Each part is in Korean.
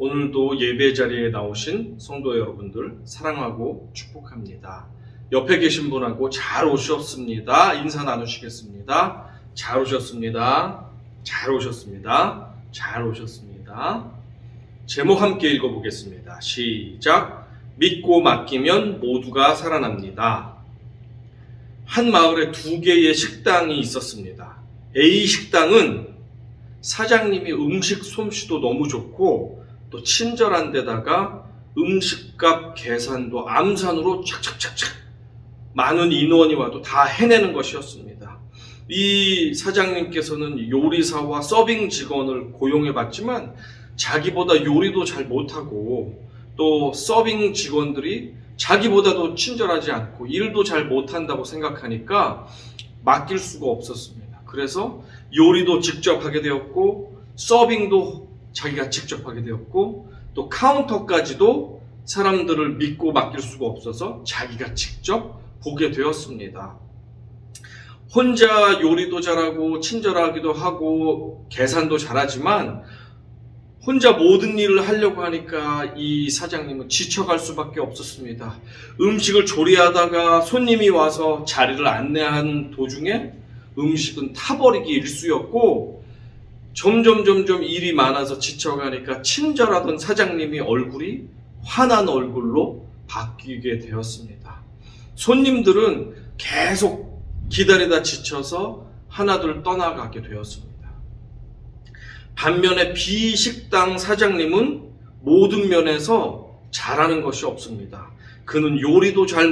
오늘도 예배 자리에 나오신 성도 여러분들 사랑하고 축복합니다. 옆에 계신 분하고 잘 오셨습니다. 인사 나누시겠습니다. 잘 오셨습니다. 잘 오셨습니다. 잘 오셨습니다. 제목 함께 읽어보겠습니다. 시작. 믿고 맡기면 모두가 살아납니다. 한 마을에 2개의 식당이 있었습니다. A 식당은 사장님이 음식 솜씨도 너무 좋고 또 친절한 데다가 음식값 계산도 암산으로 착착착착 많은 인원이 와도 다 해내는 것이었습니다. 이 사장님께서는 요리사와 서빙 직원을 고용해 봤지만 자기보다 요리도 잘 못하고 또 서빙 직원들이 자기보다도 친절하지 않고 일도 잘 못한다고 생각하니까 맡길 수가 없었습니다. 그래서 요리도 직접 하게 되었고 서빙도 자기가 직접 하게 되었고 또 카운터까지도 사람들을 믿고 맡길 수가 없어서 자기가 직접 보게 되었습니다. 혼자 요리도 잘하고 친절하기도 하고 계산도 잘하지만 혼자 모든 일을 하려고 하니까 이 사장님은 지쳐갈 수밖에 없었습니다. 음식을 조리하다가 손님이 와서 자리를 안내하는 도중에 음식은 타버리기 일쑤였고 점점 일이 많아서 지쳐가니까 친절하던 사장님이 얼굴이 화난 얼굴로 바뀌게 되었습니다. 손님들은 계속 기다리다 지쳐서 하나둘 떠나가게 되었습니다. 반면에 B 식당 사장님은 모든 면에서 잘하는 것이 없습니다. 그는 요리도 잘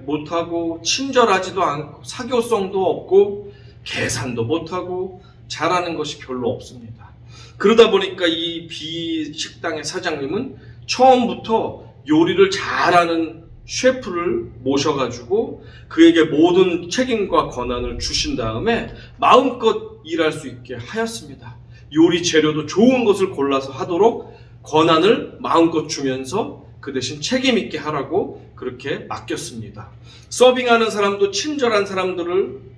못하고 친절하지도 않고 사교성도 없고 계산도 못하고 잘하는 것이 별로 없습니다. 그러다 보니까 이 B 식당의 사장님은 처음부터 요리를 잘하는 셰프를 모셔가지고 그에게 모든 책임과 권한을 주신 다음에 마음껏 일할 수 있게 하였습니다. 요리 재료도 좋은 것을 골라서 하도록 권한을 마음껏 주면서 그 대신 책임 있게 하라고 그렇게 맡겼습니다. 서빙하는 사람도 친절한 사람들을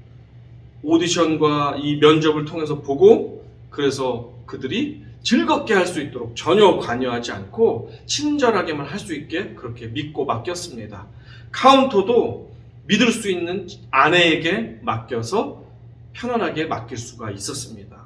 오디션과 이 면접을 통해서 보고 그래서 그들이 즐겁게 할 수 있도록 전혀 관여하지 않고 친절하게만 할 수 있게 그렇게 믿고 맡겼습니다. 카운터도 믿을 수 있는 아내에게 맡겨서 편안하게 맡길 수가 있었습니다.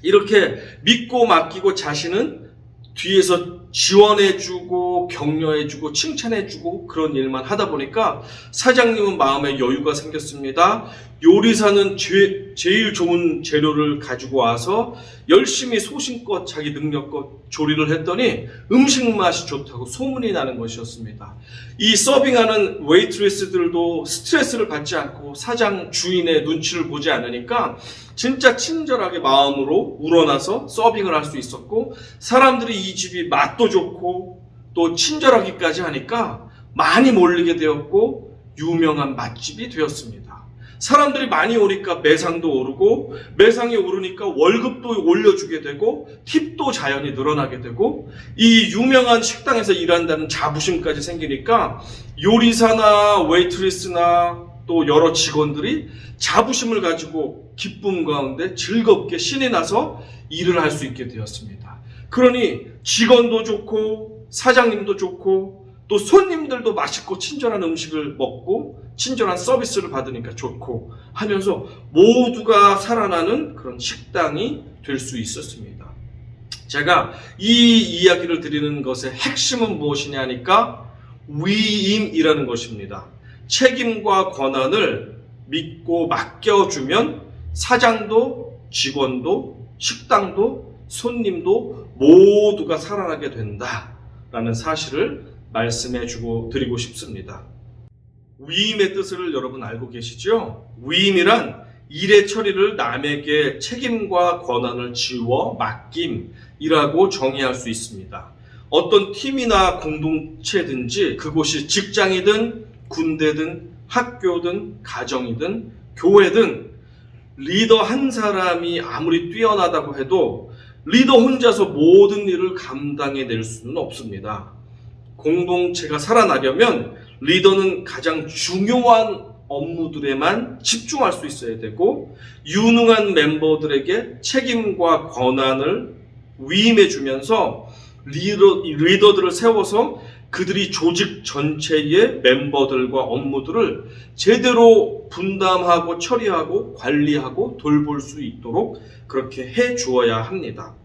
이렇게 믿고 맡기고 자신은 뒤에서 지원해주고 격려해주고 칭찬해주고 그런 일만 하다 보니까 사장님은 마음에 여유가 생겼습니다. 요리사는 제일 좋은 재료를 가지고 와서 열심히 소신껏 자기 능력껏 조리를 했더니 음식 맛이 좋다고 소문이 나는 것이었습니다. 이 서빙하는 웨이트리스들도 스트레스를 받지 않고 사장 주인의 눈치를 보지 않으니까 진짜 친절하게 마음으로 우러나서 서빙을 할 수 있었고 사람들이 이 집이 맛도 좋고 또 친절하기까지 하니까 많이 몰리게 되었고 유명한 맛집이 되었습니다. 사람들이 많이 오니까 매상도 오르고 매상이 오르니까 월급도 올려주게 되고 팁도 자연히 늘어나게 되고 이 유명한 식당에서 일한다는 자부심까지 생기니까 요리사나 웨이트리스나 또 여러 직원들이 자부심을 가지고 기쁨 가운데 즐겁게 신이 나서 일을 할 수 있게 되었습니다. 그러니 직원도 좋고 사장님도 좋고 또 손님들도 맛있고 친절한 음식을 먹고 친절한 서비스를 받으니까 좋고 하면서 모두가 살아나는 그런 식당이 될 수 있었습니다. 제가 이 이야기를 드리는 것의 핵심은 무엇이냐 하니까 위임이라는 것입니다. 책임과 권한을 믿고 맡겨주면 사장도 직원도 식당도 손님도 모두가 살아나게 된다라는 사실을 말씀해 드리고 싶습니다. 위임의 뜻을 여러분 알고 계시죠? 위임이란 일의 처리를 남에게 책임과 권한을 지워 맡김이라고 정의할 수 있습니다. 어떤 팀이나 공동체든지 그곳이 직장이든 군대든 학교든 가정이든 교회든 리더 한 사람이 아무리 뛰어나다고 해도 리더 혼자서 모든 일을 감당해낼 수는 없습니다. 공동체가 살아나려면 리더는 가장 중요한 업무들에만 집중할 수 있어야 되고 유능한 멤버들에게 책임과 권한을 위임해 주면서 리더들을 세워서 그들이 조직 전체의 멤버들과 업무들을 제대로 분담하고 처리하고 관리하고 돌볼 수 있도록 그렇게 해 주어야 합니다.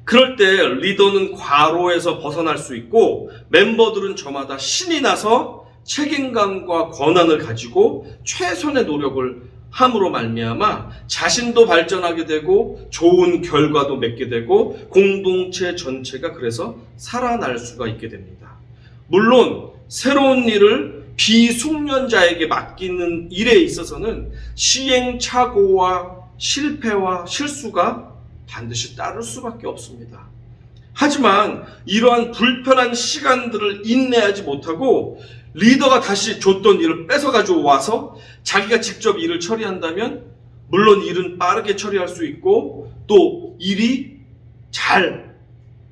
그럴 때 리더는 과로에서 벗어날 수 있고 멤버들은 저마다 신이 나서 책임감과 권한을 가지고 최선의 노력을 함으로 말미암아 자신도 발전하게 되고 좋은 결과도 맺게 되고 공동체 전체가 그래서 살아날 수가 있게 됩니다. 물론 새로운 일을 비숙련자에게 맡기는 일에 있어서는 시행착오와 실패와 실수가 반드시 따를 수밖에 없습니다. 하지만 이러한 불편한 시간들을 인내하지 못하고 리더가 다시 줬던 일을 뺏어가지고 와서 자기가 직접 일을 처리한다면 물론 일은 빠르게 처리할 수 있고 또 일이 잘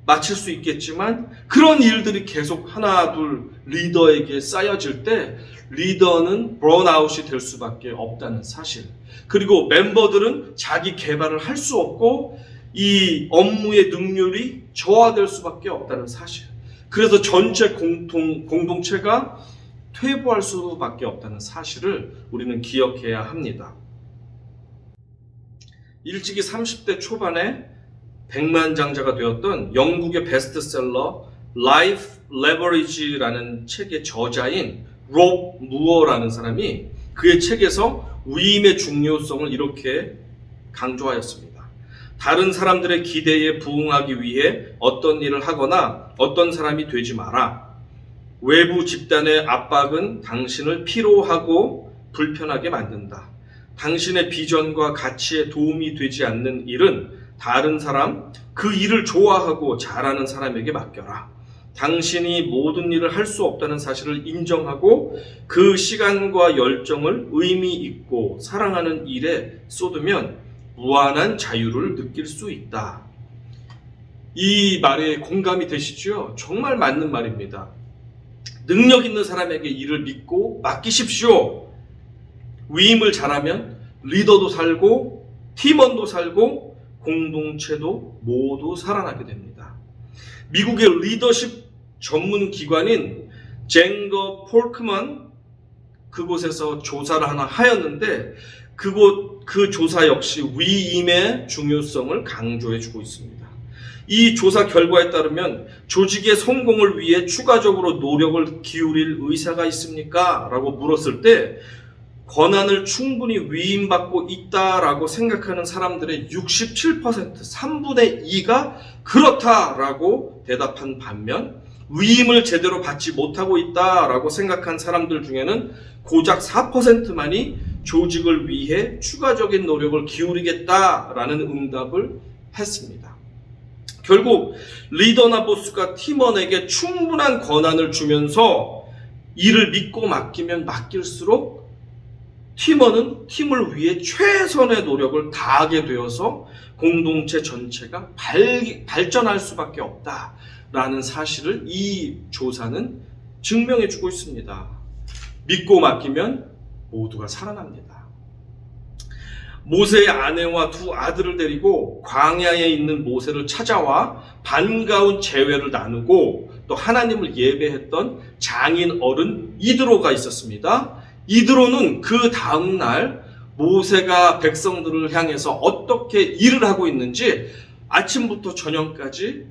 마칠 수 있겠지만 그런 일들이 계속 하나 둘 리더에게 쌓여질 때 리더는 번아웃이 될 수밖에 없다는 사실, 그리고 멤버들은 자기 개발을 할 수 없고 이 업무의 능률이 저하될 수밖에 없다는 사실, 그래서 전체 공동체가 퇴보할 수밖에 없다는 사실을 우리는 기억해야 합니다. 일찍이 30대 초반에 백만장자가 되었던 영국의 베스트셀러 Life Leverage라는 책의 저자인 롭 무어라는 사람이 그의 책에서 위임의 중요성을 이렇게 강조하였습니다. 다른 사람들의 기대에 부응하기 위해 어떤 일을 하거나 어떤 사람이 되지 마라. 외부 집단의 압박은 당신을 피로하고 불편하게 만든다. 당신의 비전과 가치에 도움이 되지 않는 일은 다른 사람, 그 일을 좋아하고 잘하는 사람에게 맡겨라. 당신이 모든 일을 할 수 없다는 사실을 인정하고 그 시간과 열정을 의미 있고 사랑하는 일에 쏟으면 무한한 자유를 느낄 수 있다. 이 말에 공감이 되시죠? 정말 맞는 말입니다. 능력 있는 사람에게 일을 믿고 맡기십시오. 위임을 잘하면 리더도 살고 팀원도 살고 공동체도 모두 살아나게 됩니다. 미국의 리더십 전문 기관인 젠거 폴크먼 그곳에서 조사를 하나 하였는데 그 조사 역시 위임의 중요성을 강조해주고 있습니다. 이 조사 결과에 따르면 조직의 성공을 위해 추가적으로 노력을 기울일 의사가 있습니까? 라고 물었을 때 권한을 충분히 위임받고 있다라고 생각하는 사람들의 67%, 3분의 2가 그렇다라고 대답한 반면 위임을 제대로 받지 못하고 있다라고 생각한 사람들 중에는 고작 4%만이 조직을 위해 추가적인 노력을 기울이겠다라는 응답을 했습니다. 결국 리더나 보스가 팀원에게 충분한 권한을 주면서 일을 믿고 맡기면 맡길수록 팀원은 팀을 위해 최선의 노력을 다하게 되어서 공동체 전체가 발전할 수밖에 없다라는 사실을 이 조사는 증명해주고 있습니다. 믿고 맡기면 모두가 살아납니다. 모세의 아내와 두 아들을 데리고 광야에 있는 모세를 찾아와 반가운 제회를 나누고 또 하나님을 예배했던 장인 어른 이드로가 있었습니다. 이드로는 그 다음날 모세가 백성들을 향해서 어떻게 일을 하고 있는지 아침부터 저녁까지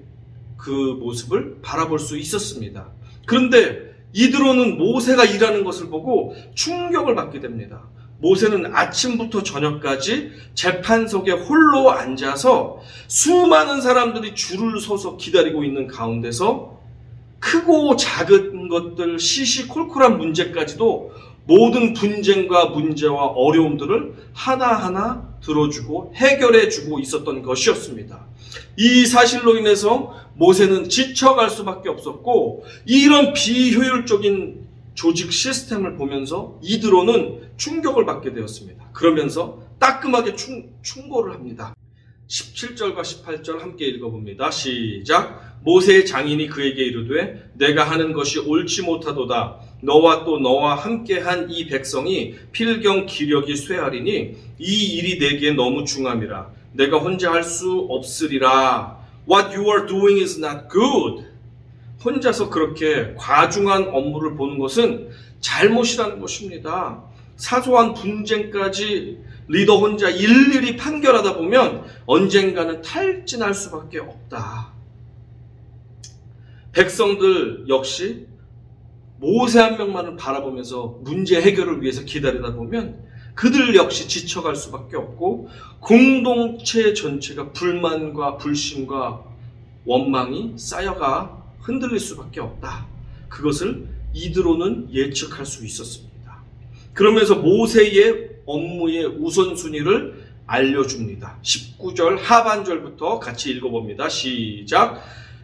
그 모습을 바라볼 수 있었습니다. 그런데 이드로는 모세가 일하는 것을 보고 충격을 받게 됩니다. 모세는 아침부터 저녁까지 재판석에 홀로 앉아서 수많은 사람들이 줄을 서서 기다리고 있는 가운데서 크고 작은 것들 시시콜콜한 문제까지도 모든 분쟁과 문제와 어려움들을 하나하나 들어주고 해결해주고 있었던 것이었습니다. 이 사실로 인해서 모세는 지쳐갈 수밖에 없었고 이런 비효율적인 조직 시스템을 보면서 이드로는 충격을 받게 되었습니다. 그러면서 따끔하게 충고를 합니다. 17절과 18절 함께 읽어봅니다. 시작. 모세의 장인이 그에게 이르되 내가 하는 것이 옳지 못하도다. 너와 또 너와 함께한 이 백성이 필경 기력이 쇠하리니 이 일이 내게 너무 중함이라. 내가 혼자 할 수 없으리라. What you are doing is not good. 혼자서 그렇게 과중한 업무를 보는 것은 잘못이라는 것입니다. 사소한 분쟁까지 리더 혼자 일일이 판결하다 보면 언젠가는 탈진할 수밖에 없다. 백성들 역시 모세 한 명만을 바라보면서 문제 해결을 위해서 기다리다 보면 그들 역시 지쳐갈 수밖에 없고 공동체 전체가 불만과 불신과 원망이 쌓여가 흔들릴 수밖에 없다. 그것을 이드로는 예측할 수 있었습니다. 그러면서 모세의 업무의 우선순위를 알려줍니다. 19절 하반절부터 같이 읽어봅니다. 시작.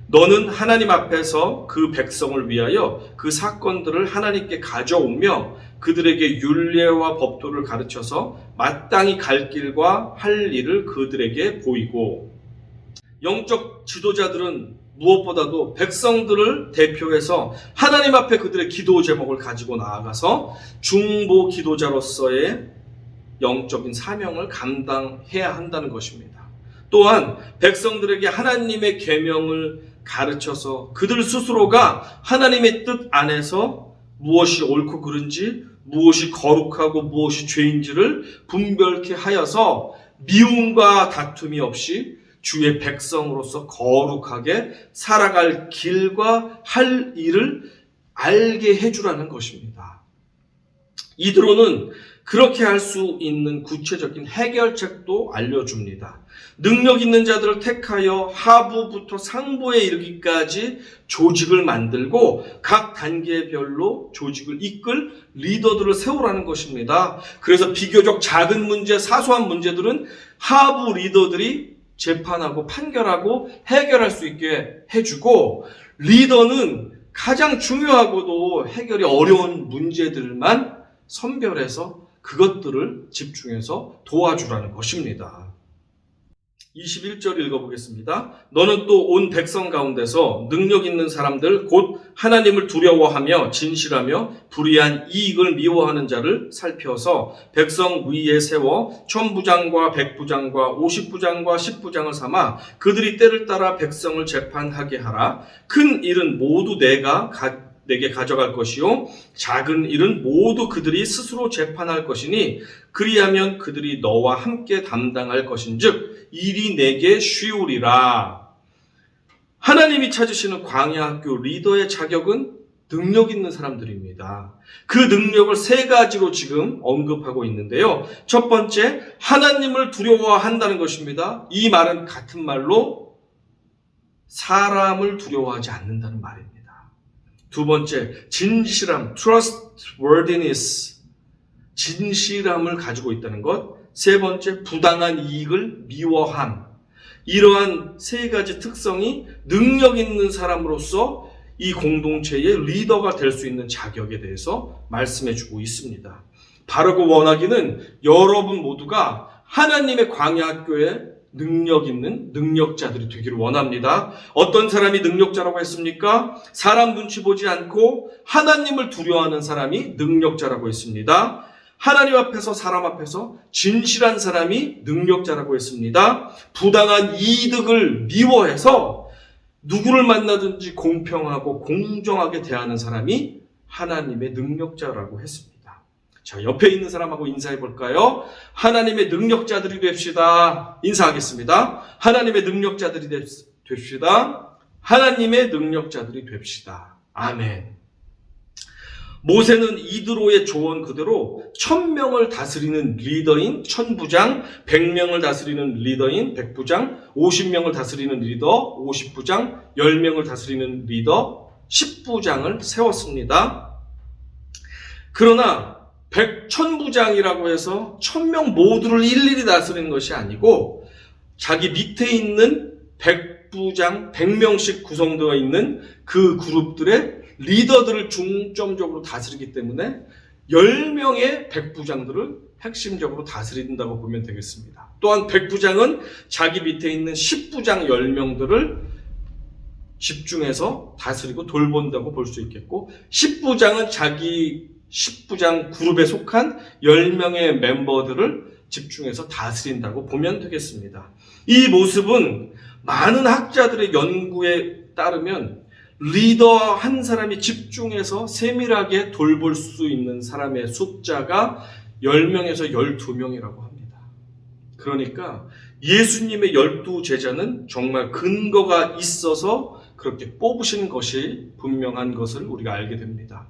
너는 하나님 앞에서 그 백성을 위하여 그 사건들을 하나님께 가져오며 그들에게 율례와 법도를 가르쳐서 마땅히 갈 길과 할 일을 그들에게 보이고, 영적 지도자들은 무엇보다도 백성들을 대표해서 하나님 앞에 그들의 기도 제목을 가지고 나아가서 중보 기도자로서의 영적인 사명을 감당해야 한다는 것입니다. 또한 백성들에게 하나님의 계명을 가르쳐서 그들 스스로가 하나님의 뜻 안에서 무엇이 옳고 그른지, 무엇이 거룩하고 무엇이 죄인지를 분별케 하여서 미움과 다툼이 없이 주의 백성으로서 거룩하게 살아갈 길과 할 일을 알게 해주라는 것입니다. 이드로는 그렇게 할 수 있는 구체적인 해결책도 알려줍니다. 능력 있는 자들을 택하여 하부부터 상부에 이르기까지 조직을 만들고 각 단계별로 조직을 이끌 리더들을 세우라는 것입니다. 그래서 비교적 작은 문제, 사소한 문제들은 하부 리더들이 재판하고 판결하고 해결할 수 있게 해주고, 리더는 가장 중요하고도 해결이 어려운 문제들만 선별해서 그것들을 집중해서 도와주라는 것입니다. 21절 읽어보겠습니다. 너는 또 온 백성 가운데서 능력 있는 사람들 곧 하나님을 두려워하며 진실하며 불의한 이익을 미워하는 자를 살펴서 백성 위에 세워 천부장과 백부장과 50부장과 10부장을 삼아 그들이 때를 따라 백성을 재판하게 하라. 큰 일은 모두 내게 가져갈 것이요 작은 일은 모두 그들이 스스로 재판할 것이니 그리하면 그들이 너와 함께 담당할 것인즉 일이 내게 쉬우리라. 하나님이 찾으시는 광야학교 리더의 자격은 능력 있는 사람들입니다. 그 능력을 세 가지로 지금 언급하고 있는데요. 첫 번째, 하나님을 두려워한다는 것입니다. 이 말은 같은 말로 사람을 두려워하지 않는다는 말입니다. 두 번째, 진실함, trustworthiness, 진실함을 가지고 있다는 것. 세 번째, 부당한 이익을 미워함. 이러한 세 가지 특성이 능력 있는 사람으로서 이 공동체의 리더가 될 수 있는 자격에 대해서 말씀해주고 있습니다. 바르고 원하기는 여러분 모두가 하나님의 광야학교에 능력 있는 능력자들이 되기를 원합니다. 어떤 사람이 능력자라고 했습니까? 사람 눈치 보지 않고 하나님을 두려워하는 사람이 능력자라고 했습니다. 하나님 앞에서 사람 앞에서 진실한 사람이 능력자라고 했습니다. 부당한 이득을 미워해서 누구를 만나든지 공평하고 공정하게 대하는 사람이 하나님의 능력자라고 했습니다. 자, 옆에 있는 사람하고 인사해 볼까요? 하나님의 능력자들이 됩시다. 인사하겠습니다. 하나님의 능력자들이 됩시다. 하나님의 능력자들이 됩시다. 아멘. 모세는 이드로의 조언 그대로 1000명을 다스리는 리더인 천부장, 100명을 다스리는 리더인 백부장, 50명을 다스리는 리더 50부장, 10명을 다스리는 리더 10부장을 세웠습니다. 그러나 천부장이라고 해서 1000명 모두를 일일이 다스리는 것이 아니고 자기 밑에 있는 백부장 100명씩 구성되어 있는 그 그룹들의 리더들을 중점적으로 다스리기 때문에 10명의 백부장들을 핵심적으로 다스린다고 보면 되겠습니다. 또한 백부장은 자기 밑에 있는 10부장 10명들을 집중해서 다스리고 돌본다고 볼 수 있겠고, 10부장은 자기 10부장 그룹에 속한 10명의 멤버들을 집중해서 다스린다고 보면 되겠습니다. 이 모습은 많은 학자들의 연구에 따르면 리더 한 사람이 집중해서 세밀하게 돌볼 수 있는 사람의 숫자가 10명에서 12명이라고 합니다. 그러니까 예수님의 12제자는 정말 근거가 있어서 그렇게 뽑으신 것이 분명한 것을 우리가 알게 됩니다.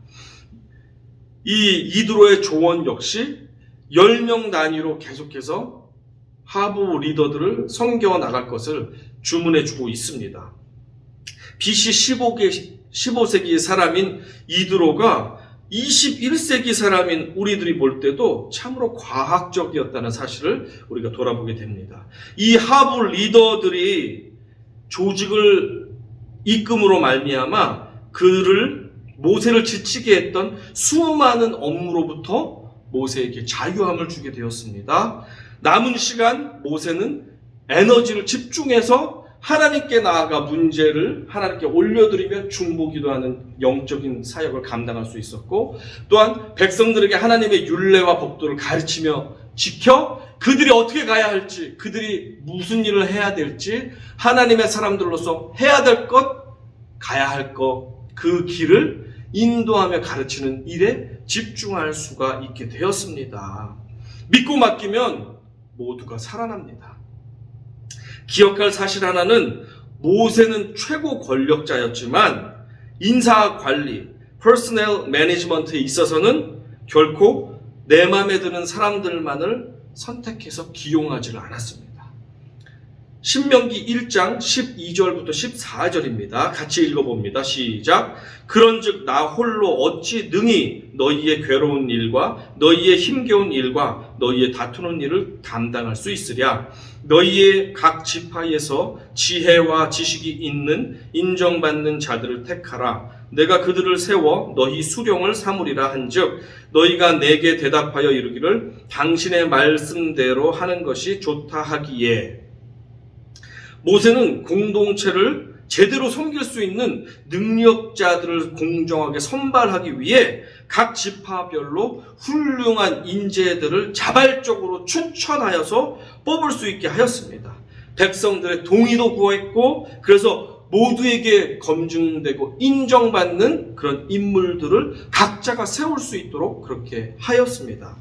이 이드로의 조언 역시 10명 단위로 계속해서 하부 리더들을 섬겨 나갈 것을 주문해 주고 있습니다. BC 15세기의 사람인 이드로가 21세기 사람인 우리들이 볼 때도 참으로 과학적이었다는 사실을 우리가 돌아보게 됩니다. 이 하부 리더들이 조직을 이끌음으로 말미암아 모세를 지치게 했던 수많은 업무로부터 모세에게 자유함을 주게 되었습니다. 남은 시간 모세는 에너지를 집중해서 하나님께 나아가 문제를 하나님께 올려드리며 중보기도하는 영적인 사역을 감당할 수 있었고, 또한 백성들에게 하나님의 율례와 법도를 가르치며 지켜 그들이 어떻게 가야 할지, 그들이 무슨 일을 해야 될지, 하나님의 사람들로서 해야 될 것, 가야 할 것, 그 길을 인도하며 가르치는 일에 집중할 수가 있게 되었습니다. 믿고 맡기면 모두가 살아납니다. 기억할 사실 하나는 모세는 최고 권력자였지만 인사 관리, 퍼스널 매니지먼트에 있어서는 결코 내 마음에 드는 사람들만을 선택해서 기용하지를 않았습니다. 신명기 1장 12절부터 14절입니다. 같이 읽어봅니다. 시작. 그런즉 나 홀로 어찌 능히 너희의 괴로운 일과 너희의 힘겨운 일과 너희의 다투는 일을 담당할 수 있으랴. 너희의 각 지파에서 지혜와 지식이 있는 인정받는 자들을 택하라. 내가 그들을 세워 너희 수령을 삼으리라 한즉 너희가 내게 대답하여 이르기를 당신의 말씀대로 하는 것이 좋다 하기에. 모세는 공동체를 제대로 섬길 수 있는 능력자들을 공정하게 선발하기 위해 각 지파별로 훌륭한 인재들을 자발적으로 추천하여서 뽑을 수 있게 하였습니다. 백성들의 동의도 구했고, 그래서 모두에게 검증되고 인정받는 그런 인물들을 각자가 세울 수 있도록 그렇게 하였습니다.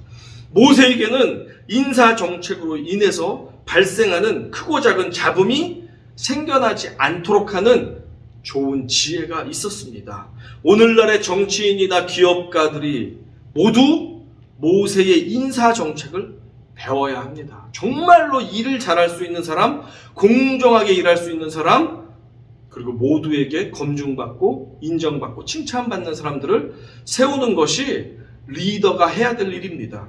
모세에게는 인사정책으로 인해서 발생하는 크고 작은 잡음이 생겨나지 않도록 하는 좋은 지혜가 있었습니다. 오늘날의 정치인이나 기업가들이 모두 모세의 인사정책을 배워야 합니다. 정말로 일을 잘할 수 있는 사람, 공정하게 일할 수 있는 사람, 그리고 모두에게 검증받고 인정받고 칭찬받는 사람들을 세우는 것이 리더가 해야 될 일입니다.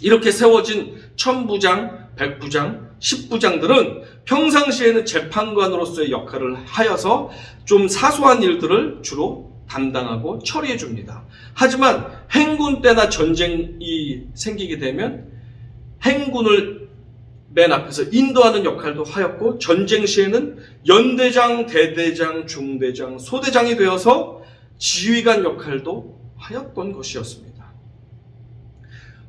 이렇게 세워진 천부장, 백부장, 십부장들은 평상시에는 재판관으로서의 역할을 하여서 좀 사소한 일들을 주로 담당하고 처리해 줍니다. 하지만 행군 때나 전쟁이 생기게 되면 행군을 맨 앞에서 인도하는 역할도 하였고, 전쟁 시에는 연대장, 대대장, 중대장, 소대장이 되어서 지휘관 역할도 하였던 것이었습니다.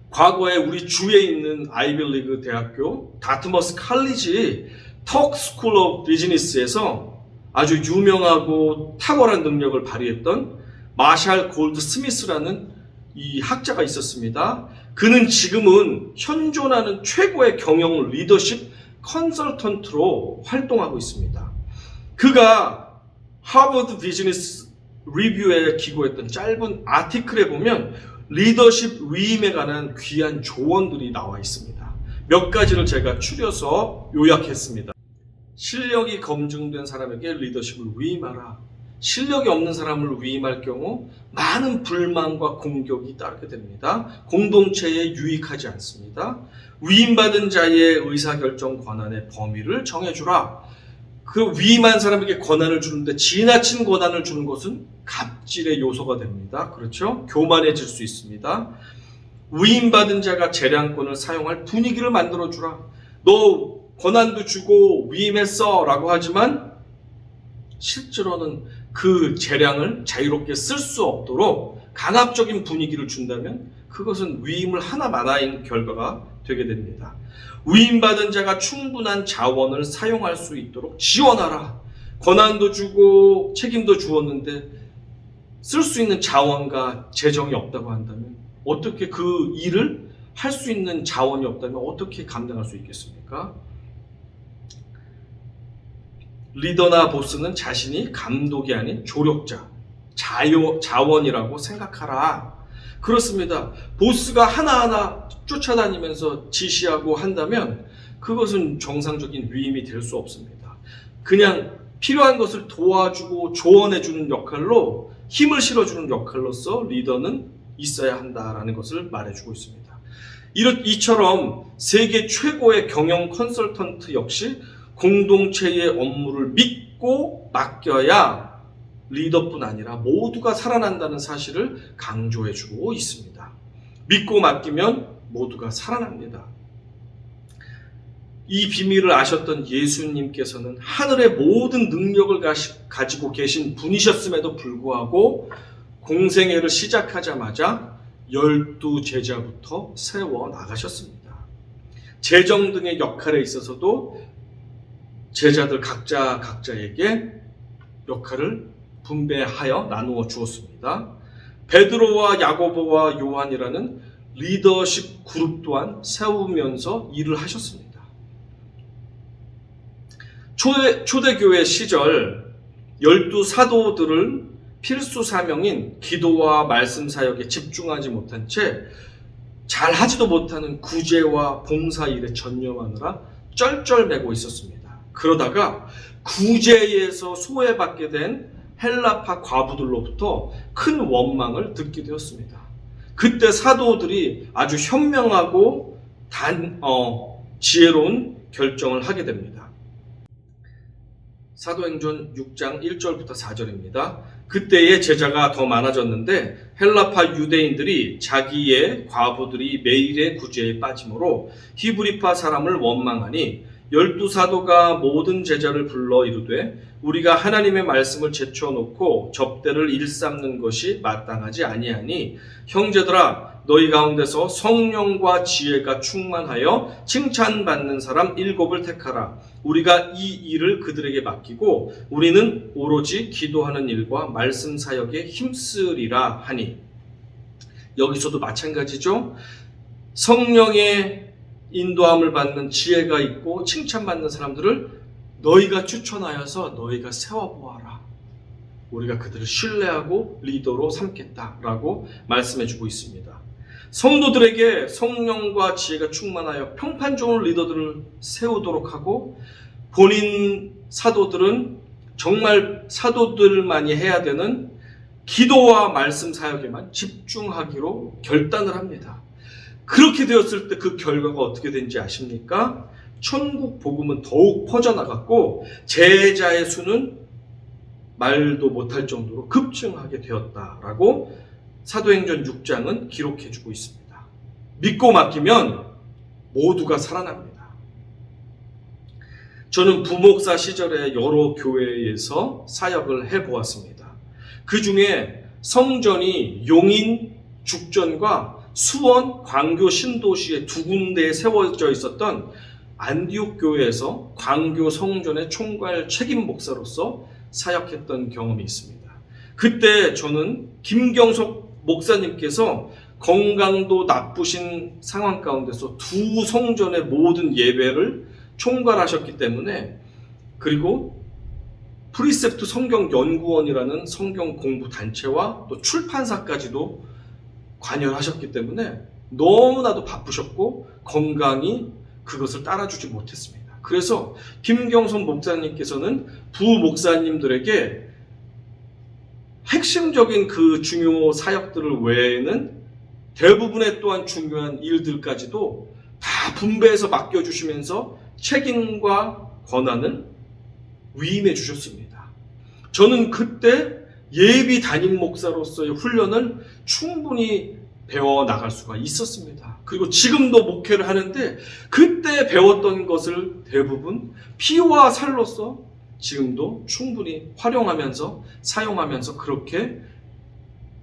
과거에 우리 주에 있는 아이비리그 대학교 다트머스 칼리지 턱 스쿨 오브 비즈니스에서 아주 유명하고 탁월한 능력을 발휘했던 마샬 골드 스미스라는 이 학자가 있었습니다. 그는 지금은 현존하는 최고의 경영 리더십 컨설턴트로 활동하고 있습니다. 그가 하버드 비즈니스 리뷰에 기고했던 짧은 아티클에 보면 리더십 위임에 관한 귀한 조언들이 나와 있습니다. 몇 가지를 제가 추려서 요약했습니다. 실력이 검증된 사람에게 리더십을 위임하라. 실력이 없는 사람을 위임할 경우 많은 불만과 공격이 따르게 됩니다. 공동체에 유익하지 않습니다. 위임받은 자의 의사결정 권한의 범위를 정해주라. 그 위임한 사람에게 권한을 주는데 지나친 권한을 주는 것은 갑질의 요소가 됩니다. 그렇죠? 교만해질 수 있습니다. 위임받은 자가 재량권을 사용할 분위기를 만들어주라. 너 권한도 주고 위임했어 라고 하지만 실제로는 그 재량을 자유롭게 쓸 수 없도록 강압적인 분위기를 준다면 그것은 위임을 하나마나인 결과가 되게 됩니다. 위임받은 자가 충분한 자원을 사용할 수 있도록 지원하라. 권한도 주고 책임도 주었는데 쓸 수 있는 자원과 재정이 없다고 한다면 어떻게 그 일을 할 수 있는 자원이 없다면 어떻게 감당할 수 있겠습니까? 리더나 보스는 자신이 감독이 아닌 조력자, 자원이라고 생각하라. 그렇습니다. 보스가 하나하나 쫓아다니면서 지시하고 한다면 그것은 정상적인 위임이 될 수 없습니다. 그냥 필요한 것을 도와주고 조언해주는 역할로, 힘을 실어주는 역할로서 리더는 있어야 한다라는 것을 말해주고 있습니다. 이처럼 세계 최고의 경영 컨설턴트 역시 공동체의 업무를 믿고 맡겨야 리더뿐 아니라 모두가 살아난다는 사실을 강조해주고 있습니다. 믿고 맡기면 모두가 살아납니다. 이 비밀을 아셨던 예수님께서는 하늘의 모든 능력을 가지고 계신 분이셨음에도 불구하고 공생애를 시작하자마자 12제자부터 세워 나가셨습니다. 재정 등의 역할에 있어서도 제자들 각자에게 역할을 분배하여 나누어 주었습니다. 베드로와 야고보와 요한이라는 리더십 그룹 또한 세우면서 일을 하셨습니다. 초대교회 시절 12사도들은 필수 사명인 기도와 말씀 사역에 집중하지 못한 채 잘하지도 못하는 구제와 봉사 일에 전념하느라 쩔쩔매고 있었습니다. 그러다가 구제에서 소외받게 된 헬라파 과부들로부터 큰 원망을 듣게 되었습니다. 그때 사도들이 아주 현명하고 지혜로운 결정을 하게 됩니다. 사도행전 6장 1절부터 4절입니다. 그때의 제자가 더 많아졌는데 헬라파 유대인들이 자기의 과부들이 매일의 구제에 빠짐으로 히브리파 사람을 원망하니 12사도가 모든 제자를 불러 이르되 우리가 하나님의 말씀을 제쳐놓고 접대를 일삼는 것이 마땅하지 아니하니 형제들아 너희 가운데서 성령과 지혜가 충만하여 칭찬받는 사람 7을 택하라. 우리가 이 일을 그들에게 맡기고 우리는 오로지 기도하는 일과 말씀 사역에 힘쓰리라 하니. 여기서도 마찬가지죠. 성령의 인도함을 받는 지혜가 있고 칭찬받는 사람들을 너희가 추천하여서 너희가 세워보아라. 우리가 그들을 신뢰하고 리더로 삼겠다라고 말씀해주고 있습니다. 성도들에게 성령과 지혜가 충만하여 평판 좋은 리더들을 세우도록 하고 본인 사도들은 정말 사도들만이 해야 되는 기도와 말씀 사역에만 집중하기로 결단을 합니다. 그렇게 되었을 때 그 결과가 어떻게 된지 아십니까? 천국 복음은 더욱 퍼져나갔고 제자의 수는 말도 못할 정도로 급증하게 되었다라고 사도행전 6장은 기록해주고 있습니다. 믿고 맡기면 모두가 살아납니다. 저는 부목사 시절에 여러 교회에서 사역을 해보았습니다. 그 중에 성전이 용인, 죽전과 수원, 광교, 신도시에 두 군데에 세워져 있었던 안디옥 교회에서 광교 성전의 총괄 책임 목사로서 사역했던 경험이 있습니다. 그때 저는 김경석 목사님께서 건강도 나쁘신 상황 가운데서 두 성전의 모든 예배를 총괄하셨기 때문에, 그리고 프리셉트 성경연구원이라는 성경 공부 단체와 또 출판사까지도 관여를 하셨기 때문에 너무나도 바쁘셨고 건강이 그것을 따라주지 못했습니다. 그래서 김경선 목사님께서는 부목사님들에게 핵심적인 그 중요 사역들을 외에는 대부분의 또한 중요한 일들까지도 다 분배해서 맡겨주시면서 책임과 권한을 위임해 주셨습니다. 저는 그때 예비 담임 목사로서의 훈련을 충분히 배워 나갈 수가 있었습니다. 그리고 지금도 목회를 하는데 그때 배웠던 것을 대부분 피와 살로서 지금도 충분히 활용하면서 사용하면서 그렇게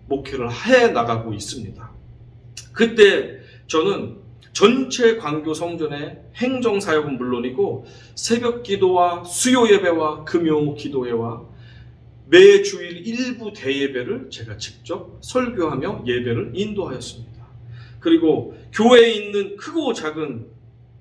목회를 해 나가고 있습니다. 그때 저는 전체 광교 성전의 행정사역은 물론이고 새벽 기도와 수요 예배와 금요 기도회와 매 주일 일부 대예배를 제가 직접 설교하며 예배를 인도하였습니다. 그리고 교회에 있는 크고 작은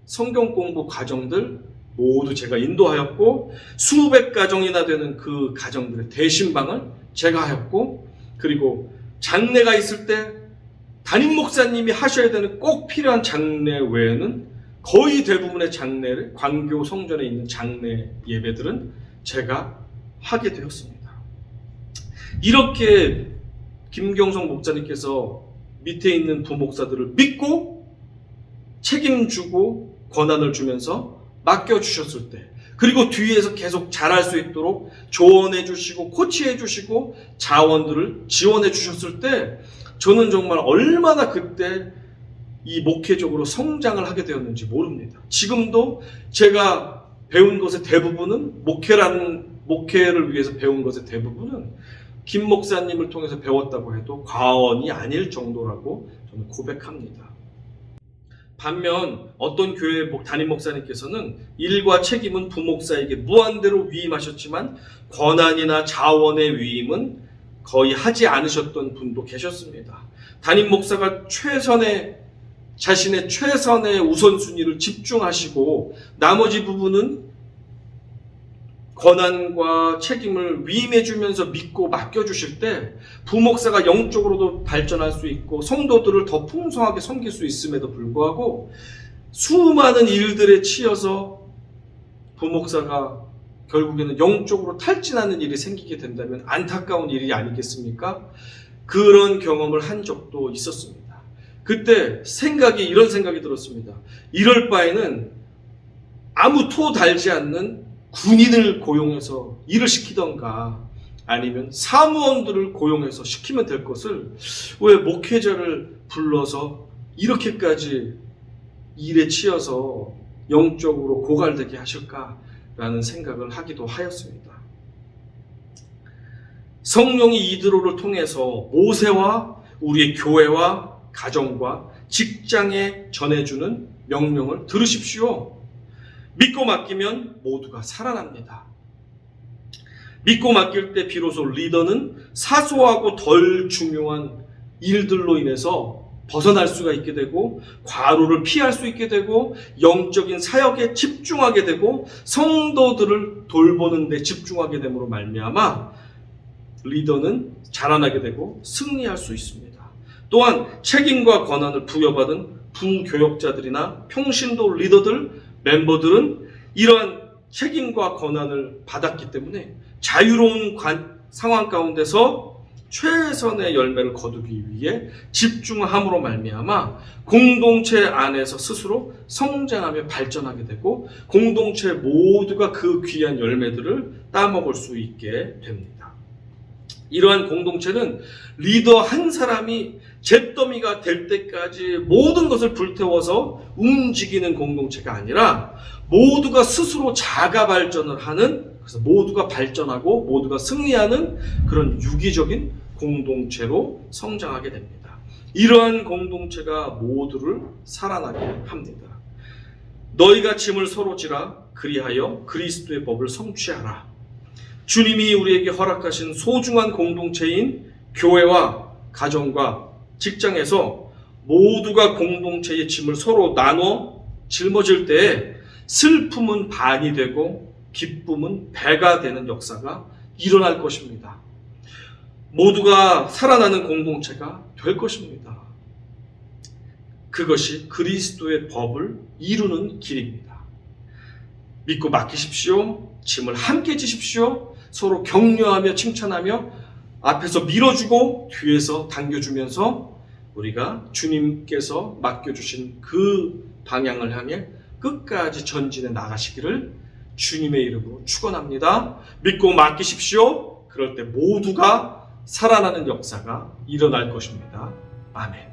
성경 공부 과정들 모두 제가 인도하였고, 수백 가정이나 되는 그 가정들의 대신방을 제가 하였고, 그리고 장례가 있을 때 담임 목사님이 하셔야 되는 꼭 필요한 장례 외에는 거의 대부분의 장례를, 광교 성전에 있는 장례 예배들은 제가 하게 되었습니다. 이렇게 김경성 목사님께서 밑에 있는 부목사들을 믿고 책임주고 권한을 주면서 맡겨주셨을 때, 그리고 뒤에서 계속 잘할 수 있도록 조언해 주시고 코치해 주시고 자원들을 지원해 주셨을 때, 저는 정말 얼마나 그때 이 목회적으로 성장을 하게 되었는지 모릅니다. 지금도 제가 배운 것의 대부분은, 목회를 위해서 배운 것의 대부분은 김 목사님을 통해서 배웠다고 해도 과언이 아닐 정도라고 저는 고백합니다. 반면 어떤 교회 담임 목사님께서는 일과 책임은 부목사에게 무한대로 위임하셨지만 권한이나 자원의 위임은 거의 하지 않으셨던 분도 계셨습니다. 담임 목사가 자신의 최선의 우선순위를 집중하시고 나머지 부분은 권한과 책임을 위임해주면서 믿고 맡겨주실 때, 부목사가 영적으로도 발전할 수 있고 성도들을 더 풍성하게 섬길 수 있음에도 불구하고 수많은 일들에 치여서 부목사가 결국에는 영적으로 탈진하는 일이 생기게 된다면 안타까운 일이 아니겠습니까? 그런 경험을 한 적도 있었습니다. 그때 이런 생각이 들었습니다. 이럴 바에는 아무 토 달지 않는 군인을 고용해서 일을 시키던가 아니면 사무원들을 고용해서 시키면 될 것을 왜 목회자를 불러서 이렇게까지 일에 치여서 영적으로 고갈되게 하실까라는 생각을 하기도 하였습니다. 성령이 이드로를 통해서 모세와 우리의 교회와 가정과 직장에 전해주는 명령을 들으십시오. 믿고 맡기면 모두가 살아납니다. 믿고 맡길 때 비로소 리더는 사소하고 덜 중요한 일들로 인해서 벗어날 수가 있게 되고 과로를 피할 수 있게 되고 영적인 사역에 집중하게 되고 성도들을 돌보는 데 집중하게 됨으로 말미암아 리더는 자라나게 되고 승리할 수 있습니다. 또한 책임과 권한을 부여받은 부교역자들이나 평신도 리더들, 멤버들은 이러한 책임과 권한을 받았기 때문에 자유로운 상황 가운데서 최선의 열매를 거두기 위해 집중함으로 말미암아 공동체 안에서 스스로 성장하며 발전하게 되고 공동체 모두가 그 귀한 열매들을 따먹을 수 있게 됩니다. 이러한 공동체는 리더 한 사람이 잿더미가 될 때까지 모든 것을 불태워서 움직이는 공동체가 아니라 모두가 스스로 자가 발전을 하는, 그래서 모두가 발전하고 모두가 승리하는 그런 유기적인 공동체로 성장하게 됩니다. 이러한 공동체가 모두를 살아나게 합니다. 너희가 짐을 서로 지라, 그리하여 그리스도의 법을 성취하라. 주님이 우리에게 허락하신 소중한 공동체인 교회와 가정과 직장에서 모두가 공동체의 짐을 서로 나눠 짊어질 때에 슬픔은 반이 되고 기쁨은 배가 되는 역사가 일어날 것입니다. 모두가 살아나는 공동체가 될 것입니다. 그것이 그리스도의 법을 이루는 길입니다. 믿고 맡기십시오. 짐을 함께 지십시오. 서로 격려하며 칭찬하며 앞에서 밀어주고 뒤에서 당겨주면서 우리가 주님께서 맡겨주신 그 방향을 향해 끝까지 전진해 나가시기를 주님의 이름으로 축원합니다. 믿고 맡기십시오. 그럴 때 모두가 살아나는 역사가 일어날 것입니다. 아멘.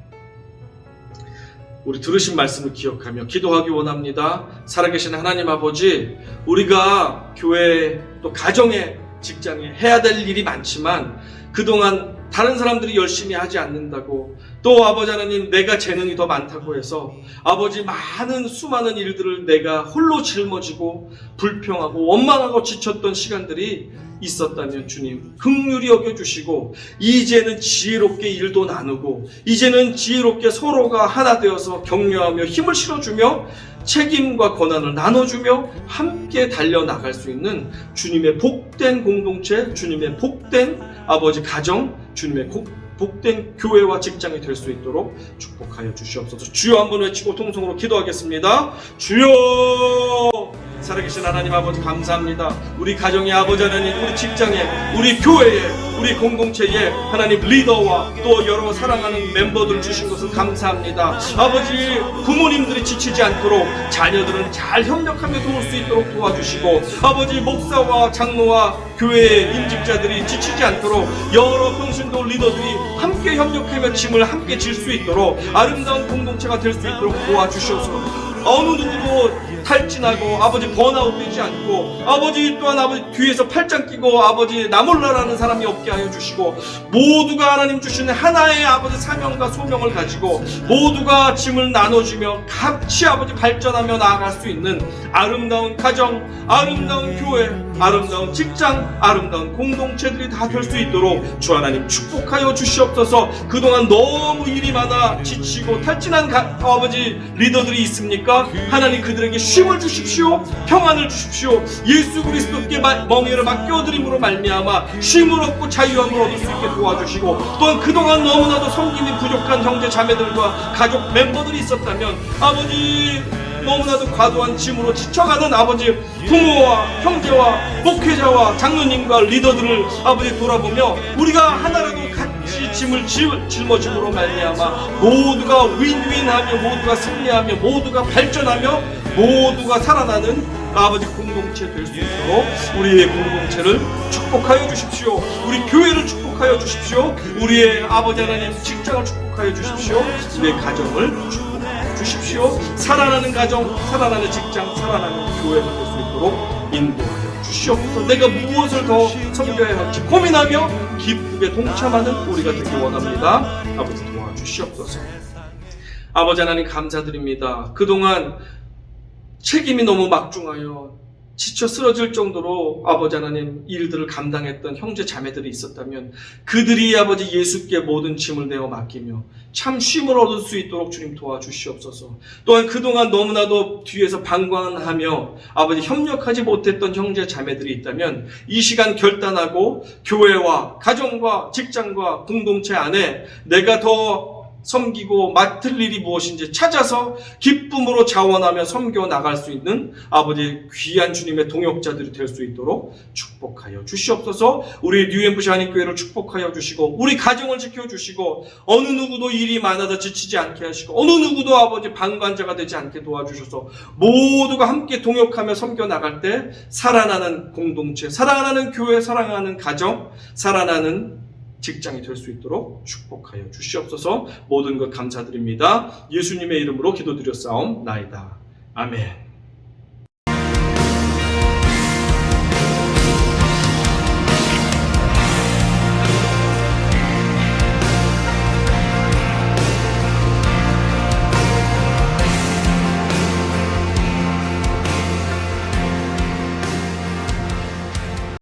우리 들으신 말씀을 기억하며 기도하기 원합니다. 살아계신 하나님 아버지, 우리가 교회 또 가정에 직장에 해야 될 일이 많지만 그동안 다른 사람들이 열심히 하지 않는다고, 또 아버지 하나님 내가 재능이 더 많다고 해서 아버지 많은 수많은 일들을 내가 홀로 짊어지고 불평하고 원망하고 지쳤던 시간들이 있었다면 주님 긍휼히 여겨주시고, 이제는 지혜롭게 일도 나누고, 이제는 지혜롭게 서로가 하나 되어서 격려하며 힘을 실어주며 책임과 권한을 나눠주며 함께 달려나갈 수 있는 주님의 복된 공동체, 주님의 복된 아버지 가정, 주님의 복된 교회와 직장이 될 수 있도록 축복하여 주시옵소서. 주여 한번 외치고 통성으로 기도하겠습니다. 주여! 살아계신 하나님 아버지 감사합니다. 우리 가정의 아버지 하나님, 우리 직장에, 우리 교회에, 우리 공동체에 하나님 리더와 또 여러 사랑하는 멤버들 주신 것을 감사합니다. 아버지, 부모님들이 지치지 않도록 자녀들은 잘 협력하며 도울 수 있도록 도와주시고, 아버지 목사와 장로와 교회의 임직자들이 지치지 않도록 여러 평신도 리더들이 함께 협력하며 짐을 함께 질 수 있도록 아름다운 공동체가 될 수 있도록 도와주시옵소서. 어느 누구도 탈진하고 아버지 번아웃 되지 않고, 아버지 또한 아버지 뒤에서 팔짱 끼고 아버지 나 몰라라는 사람이 없게 하여 주시고, 모두가 하나님 주시는 하나의 아버지 사명과 소명을 가지고 모두가 짐을 나눠주며 같이 아버지 발전하며 나아갈 수 있는 아름다운 가정, 아름다운 교회, 아름다운 직장, 아름다운 공동체들이 다 될 수 있도록 주 하나님 축복하여 주시옵소서. 그동안 너무 일이 많아 지치고 탈진한 아버지 리더들이 있습니까? 하나님 그들에게 쉼을 주십시오. 평안을 주십시오. 예수 그리스도께 멍에를 맡겨드림으로 말미암아 쉼을 얻고 자유함을 얻을 수 있게 도와주시고, 또한 그동안 너무나도 섬김이 부족한 형제 자매들과 가족 멤버들이 있었다면 아버지 너무나도 과도한 짐으로 지쳐가는 아버지 부모와 형제와 목회자와 장로님과 리더들을 아버지 돌아보며 우리가 하나라도 같이 짐을 짊어짐으로 말미암아 모두가 윈윈하며 모두가 승리하며 모두가 발전하며 모두가 살아나는 아버지 공동체 될 수 있도록 우리의 공동체를 축복하여 주십시오. 우리 교회를 축복하여 주십시오. 우리의 아버지 하나님 직장을 축복하여 주십시오. 우리의 가정을 축복하여 주십시오. 살아나는 가정, 살아나는 직장, 살아나는 교회가 될 수 있도록 인도하여 주시옵소서. 내가 무엇을 더 섬겨야 할지 고민하며 기쁘게 동참하는 우리가 되기 원합니다. 아버지 도와주시옵소서. 아버지 하나님 감사드립니다. 그동안 책임이 너무 막중하여 지쳐 쓰러질 정도로 아버지 하나님 일들을 감당했던 형제 자매들이 있었다면 그들이 아버지 예수께 모든 짐을 내어 맡기며 참 쉼을 얻을 수 있도록 주님 도와주시옵소서. 또한 그동안 너무나도 뒤에서 방관하며 아버지 협력하지 못했던 형제 자매들이 있다면 이 시간 결단하고 교회와 가정과 직장과 공동체 안에 내가 더 섬기고 맡을 일이 무엇인지 찾아서 기쁨으로 자원하며 섬겨 나갈 수 있는 아버지 귀한 주님의 동역자들이 될 수 있도록 축복하여 주시옵소서. 우리 뉴엠프시 한인교회를 축복하여 주시고 우리 가정을 지켜주시고 어느 누구도 일이 많아서 지치지 않게 하시고 어느 누구도 아버지 방관자가 되지 않게 도와주셔서 모두가 함께 동역하며 섬겨 나갈 때 살아나는 공동체, 살아나는 교회, 살아나는 가정, 살아나는 직장이 될 수 있도록 축복하여 주시옵소서. 모든 것 감사드립니다. 예수님의 이름으로 기도드렸사옵나이다. 아멘.